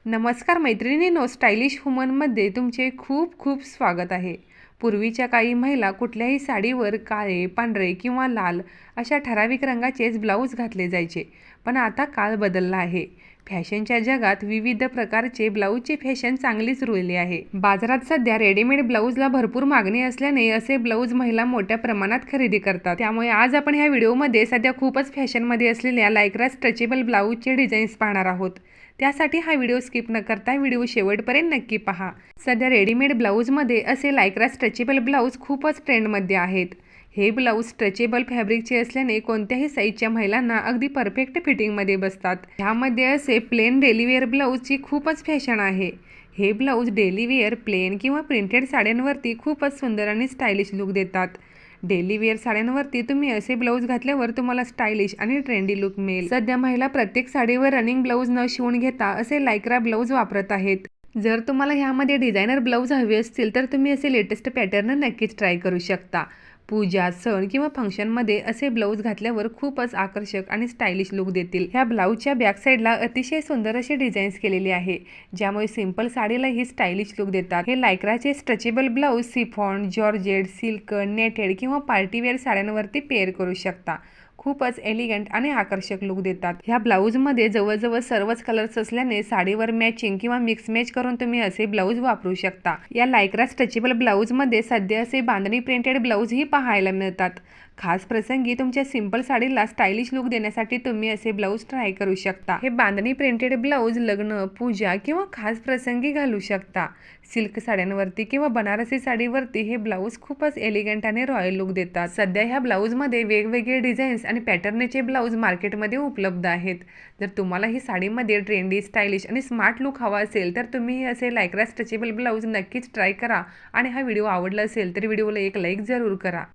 नमस्कार मैत्रिणींनो, स्टायलिश वुमनमध्ये तुमचे खूप खूप स्वागत आहे. पूर्वीच्या काही महिला कुठल्याही साडीवर काळे, पांढरे किंवा लाल अशा ठराविक रंगाचेच ब्लाऊज घातले जायचे. पण आता काळ बदलला आहे. फॅशनच्या जगात विविध प्रकारचे ब्लाऊजची फॅशन चांगलीच रुळली आहे. बाजारात सध्या रेडीमेड ब्लाऊजला भरपूर मागणी असल्याने असे ब्लाऊज महिला मोठ्या प्रमाणात खरेदी करतात. त्यामुळे आज आपण ह्या व्हिडिओमध्ये सध्या खूपच फॅशनमध्ये असलेल्या लायक्रा स्ट्रेचेबल ब्लाऊजचे डिझाईन्स पाहणार आहोत. त्यासाठी हा व्हिडिओ स्किप न करता व्हिडिओ शेवटपर्यंत नक्की पहा. सध्या रेडीमेड ब्लाऊजमध्ये असे लायक्रा स्ट्रेचेबल ब्लाऊज खूपच ट्रेंडमध्ये आहेत. हे ब्लाऊज स्ट्रेचेबल फॅब्रिकचे असल्याने कोणत्याही साईजच्या महिलांना अगदी परफेक्ट फिटिंगमध्ये बसतात. ह्यामध्ये असे प्लेन डेलीवेअर ब्लाऊजची खूपच फॅशन आहे. हे ब्लाऊज डेलीवेअर, प्लेन किंवा प्रिंटेड साड्यांवरती खूपच सुंदर आणि स्टायलिश लुक देतात. डेली वेअर साड्यांवरती तुम्ही असे ब्लाऊज घातल्यावर तुम्हाला स्टायलिश आणि ट्रेंडी लुक मिळेल. सध्या महिला प्रत्येक साडीवर रनिंग ब्लाऊज न शिवून घेता असे लायक्रा ब्लाऊज वापरत आहेत. जर तुम्हाला ह्यामध्ये डिझायनर ब्लाऊज हवे असतील तर तुम्ही असे लेटेस्ट पॅटर्न नक्कीच ट्राय करू शकता. पूजा, सण किंवा फंक्शनमध्ये असे ब्लाऊज घातल्यावर खूपच आकर्षक आणि स्टायलिश लुक देतील. ह्या ब्लाऊजच्या बॅक साईडला अतिशय सुंदर असे डिझाईन्स केलेले आहे, ज्यामुळे सिंपल साडीलाही स्टायलिश लुक देतात. हे लायक्राचे stretchable blouse chiffon, georgette, silk, netted किंवा पार्टीवेअर साड्यांवरती पेअर करू शकता. खूपच एलिगंट आणि आकर्षक लुक देतात. ह्या ब्लाऊजमध्ये जवळजवळ सर्वच कलर्स असल्याने साडीवर मॅचिंग किंवा मिक्स मॅच करून तुम्ही असे ब्लाऊज वापरू शकता. या लायक्रा स्ट्रेचेबल ब्लाऊजमध्ये सध्या असे बांधणी प्रिंटेड ब्लाऊजही पाहायला मिळतात. खास प्रसंगी तुमच्या सिंपल साडीला स्टायलिश लुक देण्यासाठी तुम्ही असे ब्लाऊज ट्राय करू शकता. हे बांधणी प्रिंटेड ब्लाऊज लग्न, पूजा किंवा खास प्रसंगी घालू शकता. सिल्क साड्यांवरती किंवा बनारसी साडीवरती हे ब्लाऊज खूपच एलिगंट आणि रॉयल लुक देतात. सध्या ह्या ब्लाऊजमध्ये वेगवेगळे डिझाईन्स आणि पॅटर्नचे ब्लाऊज मार्केटमध्ये उपलब्ध आहेत. जर तुम्हाला ही साडीमध्ये ट्रेंडी, स्टायलिश आणि स्मार्ट लुक हवा असेल तर तुम्ही असे लायक्रा स्ट्रेचेबल ब्लाऊज नक्कीच ट्राय करा. आणि हा व्हिडिओ आवडला असेल तर व्हिडिओला एक लाईक जरूर करा.